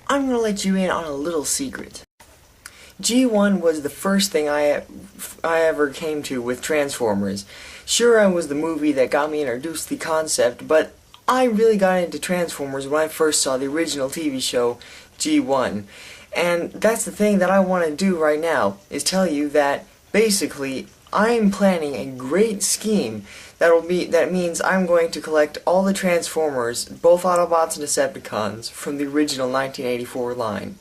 I'm going to let you in on a little secret. G1 was the first thing I ever came to with Transformers. Sure, it was the movie that got me introduced to the concept, but I really got into Transformers when I first saw the original TV show, G1. And that's the thing that I want to do right now, is tell you that, basically, I'm planning a great scheme that means I'm going to collect all the Transformers, both Autobots and Decepticons, from the original 1984 line.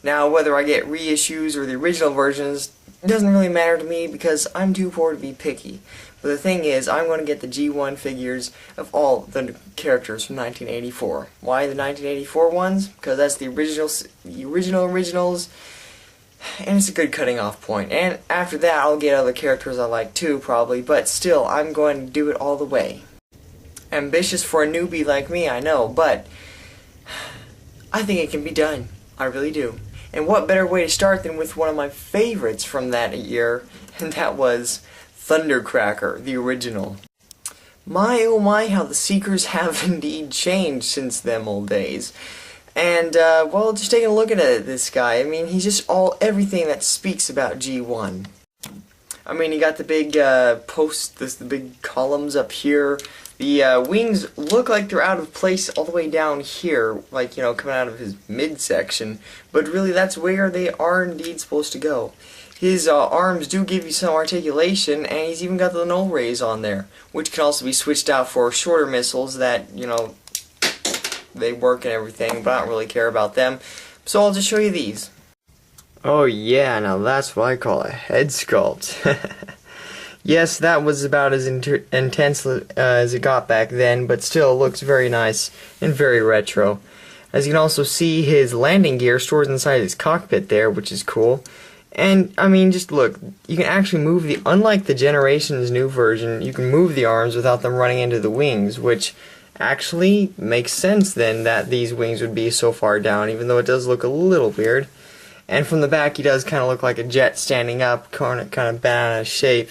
Now, whether I get reissues or the original versions doesn't really matter to me because I'm too poor to be picky. But the thing is, I'm going to get the G1 figures of all the characters from 1984. Why the 1984 ones? Because that's the originals, and it's a good cutting off point. And after that, I'll get other characters I like too, probably, but still, I'm going to do it all the way. Ambitious for a newbie like me, I know, but I think it can be done. I really do. And what better way to start than with one of my favorites from that year, and that was Thundercracker, the original. My oh my, how the Seekers have indeed changed since them old days. And, well, just taking a look at this guy, I mean, he's just everything that speaks about G1. I mean, you got the big, the big columns up here. The, wings look like they're out of place all the way down here, like, you know, coming out of his midsection. But really, that's where they are indeed supposed to go. His, arms do give you some articulation, and he's even got the null rays on there, which can also be switched out for shorter missiles that, you know, they work and everything, but I don't really care about them. So I'll just show you these. Oh yeah, now that's what I call a head sculpt. Yes, that was about as intense as it got back then, but still looks very nice and very retro. As you can also see, his landing gear stores inside his cockpit there, which is cool. And, I mean, just look, you can actually move unlike the Generations new version, you can move the arms without them running into the wings, which actually makes sense then that these wings would be so far down, even though it does look a little weird. And from the back he does kind of look like a jet standing up, kind of banana shape,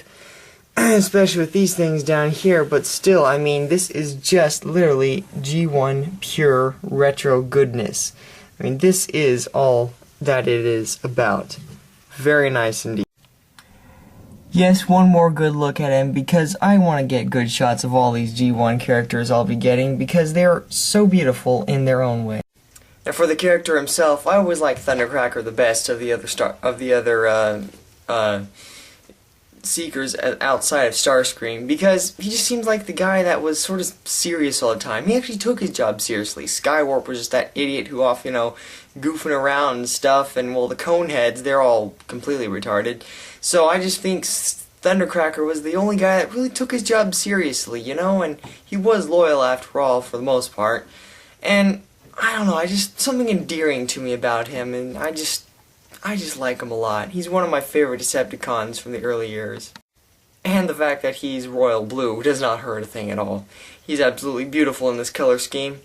especially with these things down here, but still, I mean, this is just literally G1 pure retro goodness. I mean, this is all that it is about. Very nice indeed. Yes, one more good look at him, because I want to get good shots of all these G1 characters I'll be getting, because they're so beautiful in their own way. Now for the character himself, I always like Thundercracker the best of the other Seekers outside of Starscream, because he just seems like the guy that was sort of serious all the time. He actually took his job seriously. Skywarp was just that idiot who off, you know, goofing around and stuff, and well, the Coneheads, they're all completely retarded. So I just think Thundercracker was the only guy that really took his job seriously, you know, and he was loyal after all, for the most part. And, I don't know, something endearing to me about him, and I just like him a lot. He's one of my favorite Decepticons from the early years. And the fact that he's royal blue does not hurt a thing at all. He's absolutely beautiful in this color scheme.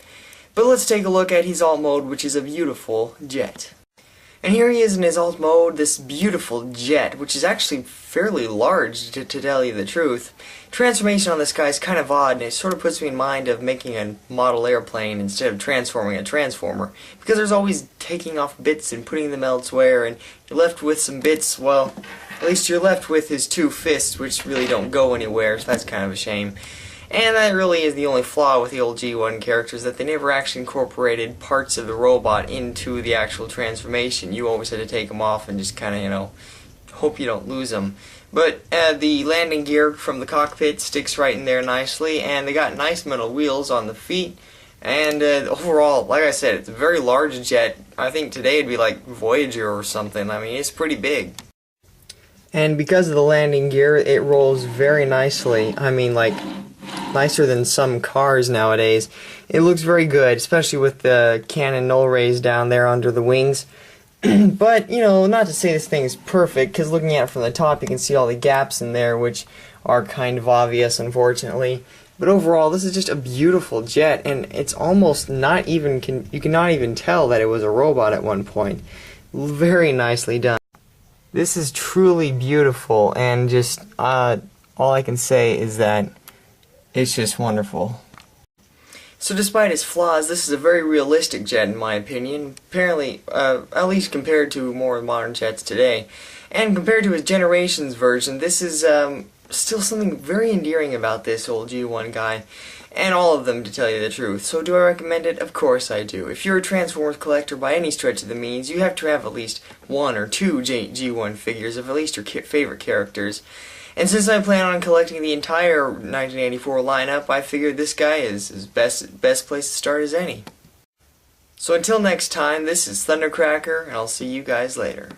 But let's take a look at his alt mode, which is a beautiful jet. And here he is in his alt mode, this beautiful jet, which is actually fairly large, to tell you the truth. Transformation on this guy is kind of odd, and it sort of puts me in mind of making a model airplane instead of transforming a transformer. Because there's always taking off bits and putting them elsewhere, and you're left with some bits, well, at least you're left with his two fists, which really don't go anywhere, so that's kind of a shame. And that really is the only flaw with the old G1 characters, that they never actually incorporated parts of the robot into the actual transformation. You always had to take them off and just kind of, you know, hope you don't lose them. But the landing gear from the cockpit sticks right in there nicely, and they got nice metal wheels on the feet. And overall, like I said, it's a very large jet. I think today it'd be like Voyager or something. I mean, it's pretty big. And because of the landing gear, it rolls very nicely. I mean, like, nicer than some cars nowadays. It looks very good, especially with the cannon null rays down there under the wings. But, you know, not to say this thing is perfect, because looking at it from the top you can see all the gaps in there, which are kind of obvious, unfortunately. But overall, this is just a beautiful jet, and it's almost not even, you cannot even tell that it was a robot at one point. Very nicely done. This is truly beautiful, and just, all I can say is that it's just wonderful. So despite its flaws, this is a very realistic jet in my opinion, apparently, at least compared to more modern jets today. And compared to his Generations version, this is still something very endearing about this old G1 guy. And all of them, to tell you the truth. So do I recommend it? Of course I do. If you're a Transformers collector by any stretch of the means, you have to have at least one or two G1 figures of at least your favorite characters. And since I plan on collecting the entire 1984 lineup, I figured this guy is as best place to start as any. So until next time, this is Thundercracker, and I'll see you guys later.